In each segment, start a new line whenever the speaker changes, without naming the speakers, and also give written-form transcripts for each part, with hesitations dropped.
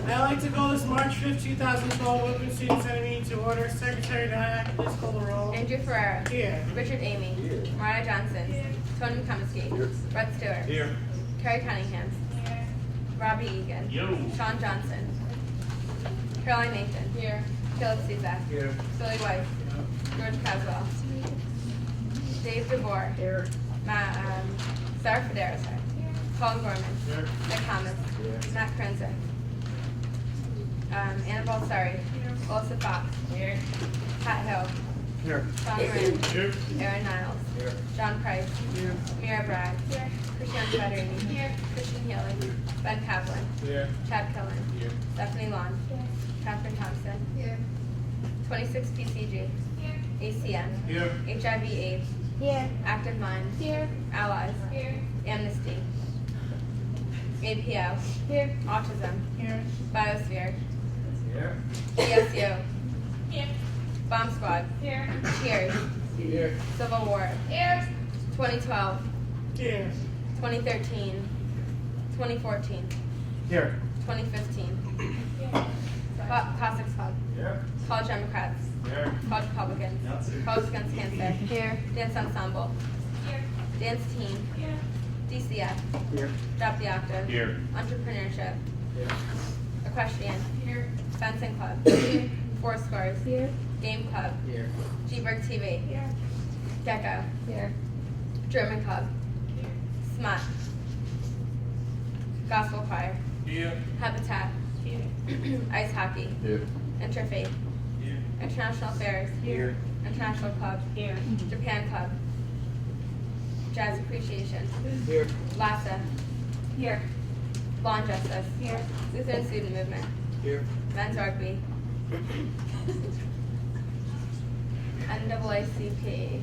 I'd like to call this March 5th, 2012 Open Student Senate meeting to order. Secretary Nyack, please call the roll.
Andrew Ferrera.
Here.
Richard Amy.
Here.
Mariah Johnson.
Here.
Tony McComiskey.
Here.
Brett Stewart.
Here.
Carrie Cunningham.
Here.
Robbie Egan.
Yo.
Sean Johnson. Caroline Nathan. Here. Philip Cezak.
Here.
Billy White. George Caswell. Dave DeBoer.
Here.
Sarah Federa. Colin Gorman.
Here.
Nick Thomas.
Here.
Matt Krenzik. Annabelle Surrey. Melissa Fox. Here. Pat Hill.
Here.
Sean Moran.
Here.
Aaron Niles.
Here.
John Price.
Here.
Mira Bragg.
Here.
Christian Federini. Here. Christian Healy. Ben Kaplan.
Here.
Chad Killen.
Here.
Stephanie Long.
Here.
Catherine Thompson.
Here.
26 PCG.
Here.
ACM.
Here.
HIV AIDS.
Here.
Active Minds.
Here.
Allies.
Here.
Amnesty. APO.
Here.
Autism.
Here.
Biosphere.
Here.
ESU.
Here.
Bomb Squad.
Here.
Cheers.
Here.
Civil War.
Here.
2012.
Here.
2013. 2014.
Here.
2015. Cossacks Club.
Here.
College Democrats.
Here.
College Republicans. College Against Cancer.
Here.
Dance Ensemble.
Here.
Dance Team.
Here.
DCF.
Here.
Drop the Octave.
Here.
Entrepreneurship.
Here.
Equestrian.
Here.
Fencing Club. Four Scores.
Here.
Game Club.
Here.
G-Berg TV.
Here.
Gecko.
Here.
German Club. Smut. Gospel Choir.
Here.
Habitat.
Here.
Ice Hockey.
Here.
Interfaith.
Here.
International Affairs.
Here.
International Club.
Here.
Japan Club. Jazz Appreciation.
Here.
LASA.
Here.
Law and Justice.
Here.
Lutheran Student Movement.
Here.
Men's Rugby. NAACP.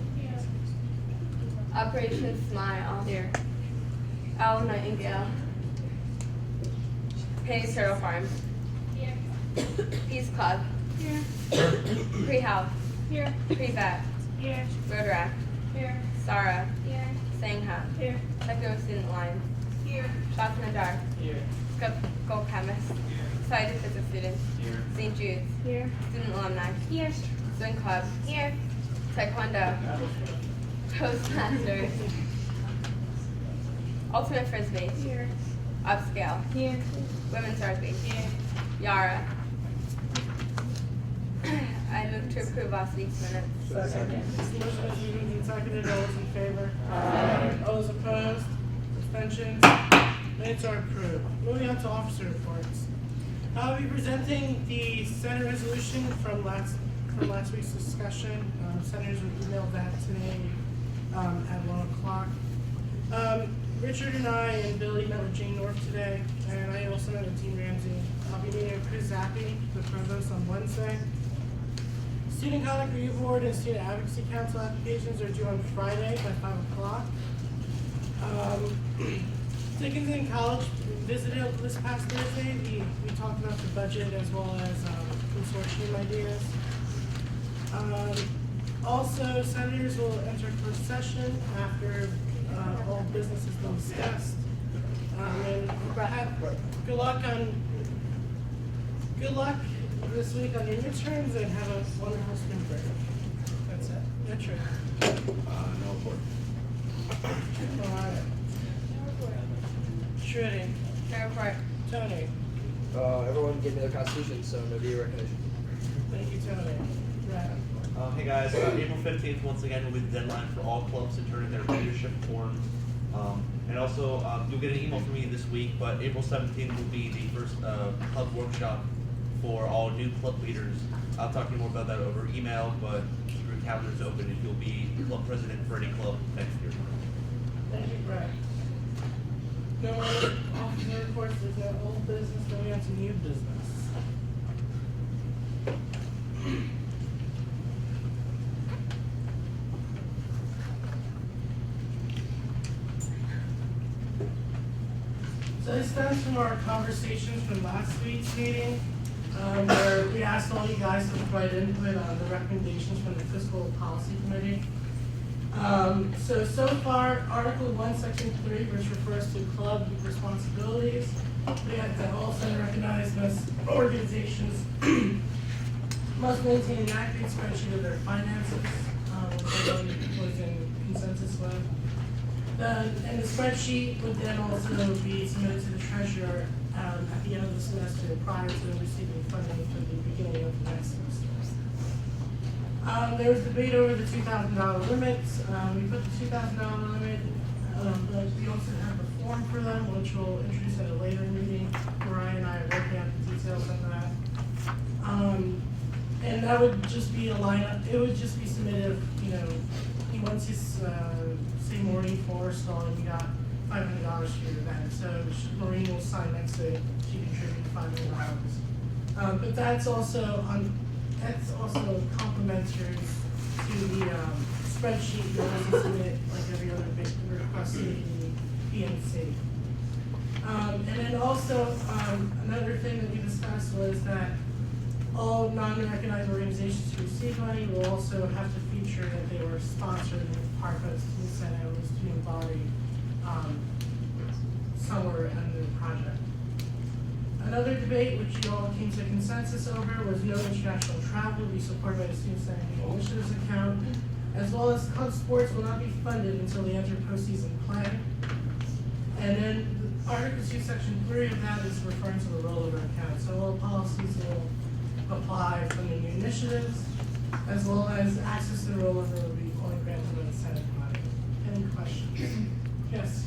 Operation Smile.
Here.
Al Nightingale. Penny Turtle Farm.
Here.
Peace Club.
Here.
Pre-Health.
Here.
Pre-Vet.
Here.
Rotaract.
Here.
Sarah.
Here.
Sangha.
Here.
Secular Student Line.
Here.
Shots in the Dark.
Here.
Gold Chemist. Society of Physics Students.
Here.
St. Jude's.
Here.
Student Alumni.
Here.
Swing Club.
Here.
Taekwondo. Toastmasters. Ultimate Frisbee.
Here.
Upscale.
Here.
Women's Rugby.
Here.
Yara. I move to approve last week's minutes.
Second. Motion has been moved and seconded. All those in favor? All those opposed? Abstentions? Minutes are approved. Moving on to officer reports. I'll be presenting the Senate resolution from last week's discussion. Senators will email that today at 1 o'clock. Richard and I and Billy met with Jane North today, and I also met with Dean Ramsey. I'll be meeting with Chris Zappi, the provost, on Wednesday. Student Conduct Review Board and Student Advocacy Council applications are due on Friday by 5 o'clock. Dickinson College visited this past Thursday. We talked about the budget as well as consortium ideas. Also, senators will enter closed session after all business has been discussed. And good luck this week on your midterms, and have a wonderful spring break. That's it. Richard.
No report.
All right. Shruti.
No report.
Tony.
Everyone gave me their constitution, so no DA recognition.
Thank you, Tony. Brad.
Hey guys, April 15th once again will be the deadline for all clubs to turn in their leadership forms. And also, you'll get an email from me this week, but April 17th will be the first club workshop for all new club leaders. I'll talk to you more about that over email, but your calendar's open if you'll be club president for any club next year.
Thank you, Brad. No other officer reports. There's no old business. Going on to new business. So this stems from our conversations from last week's meeting, where we asked all you guys to provide input on the recommendations from the Fiscal Policy Committee. So far, Article 1, Section 3, which refers to club responsibilities, We have to also recognize most organizations must maintain an accurate spreadsheet of their finances, which everyone was in consensus with. And the spreadsheet would then also be submitted to the treasurer at the end of the semester prior to receiving funding for the beginning of the next semester. There was debate over the $2,000 limits. We put the $2,000 limit, but we also have the form for them, which we'll introduce at a later meeting. Mariah and I are working out the details on that. And that would just be a lineup. It would just be submitted, you know, once you say Maureen Forrestal, and you got $500 for your event. So Maureen will sign next to it. She contributed $500. But that's also complementary to the spreadsheet you always submit like every other big request to the PNC. And then also another thing that we discussed was that all non-recognized organizations who receive money will also have to feature that they were sponsored in part by the student senate or the student body somewhere under the project. Another debate which you all came to consensus over was no international travel will be supported by the Student Senate Initiatives account, as well as club sports will not be funded until they enter postseason play. And then Article 2, Section 3 of that is referring to the rollover account. So all policies will apply from the new initiatives, as well as access to the rollover will be only granted by the Senate body. Any questions? Yes?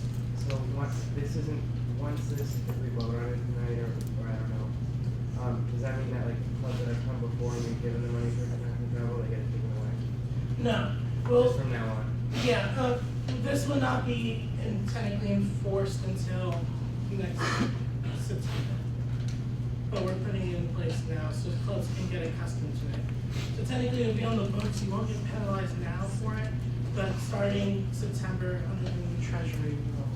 So once this, if we vote on it tonight, or I don't know, does that mean that like clubs that have come before and we've given them money for international travel, they get it taken away?
No. Well,
Just from now on?
yeah, this will not be technically enforced until next September. But we're putting it in place now so clubs can get accustomed to it. So technically it'll be on the books, you won't get penalized now for it, but starting September under the new treasury, we will.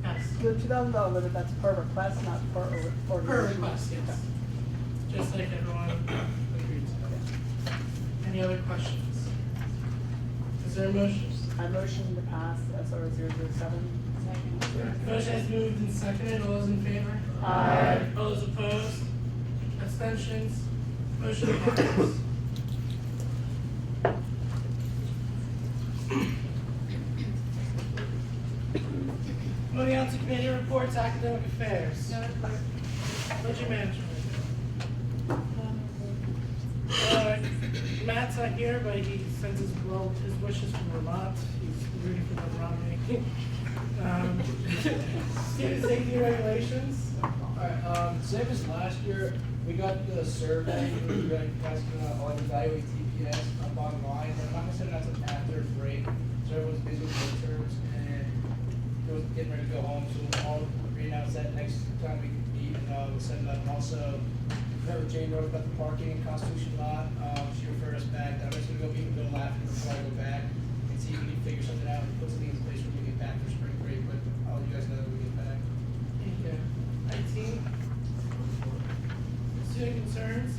Yes.
The $2,000 limit, that's per request, not per order.
Per request, yes. Just like everyone agreed to. Any other questions? Is there a motion?
I motion to pass SR 007.
Motion has moved and seconded. All those in favor?
Aye.
All those opposed? Abstentions? Motion passes. Moving on to committee reports, academic affairs. Budget management. Matt's not here, but he sends his wishes from Vermont. He's rooting for the Romney. Student safety regulations.
Alright, same as last year, we got the survey, you guys can all evaluate TPS up online, but I'm not gonna send that to after break, so everyone's busy with midterms, and everyone's getting ready to go home, so we'll all re-announce that next time we meet, and we'll send that. And also, remember Jane wrote about the parking in Constitution lot, she referred us back, I'm just gonna go meet with Bill Laughton before I go back, and see if we can figure something out, and put something in place when we get back for spring break, but I'll let you guys know that when we get back.
Okay. 19. Student concerns.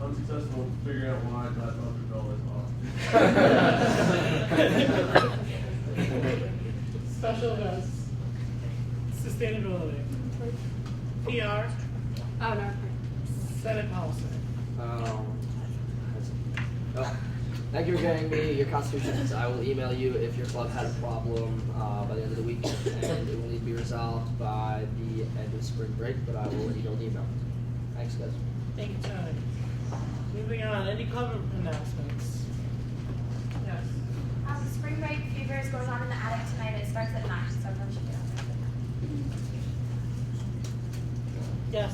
Unsuccessful in figuring out why that other bill is off.
Special events. Sustainability. PR.
Oh, no.
Senate policy.
Thank you for getting me your constitutions. I will email you if your club had a problem by the end of the week, and it will need to be resolved by the end of spring break, but I will let you know the email. Thanks, guys.
Thank you, Tony. Moving on, any club announcements? Yes.
Spring break fever is going on in the attic tonight. It starts at 9, so everyone should get out there.
Yes.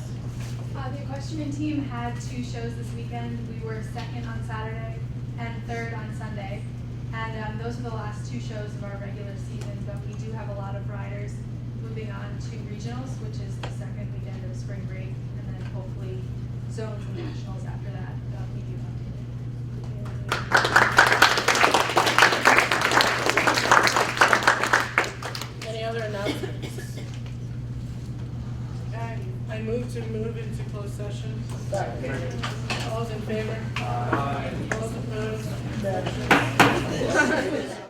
The equestrian team had 2 shows this weekend. We were second on Saturday and third on Sunday. And those are the last 2 shows of our regular season, but we do have a lot of riders moving on to regionals, which is the second weekend of spring break, and then hopefully zones and nationals after that. That'll keep you updated.
Any other announcements? Okay, I move into closed session. All those in favor? Aye. All those opposed?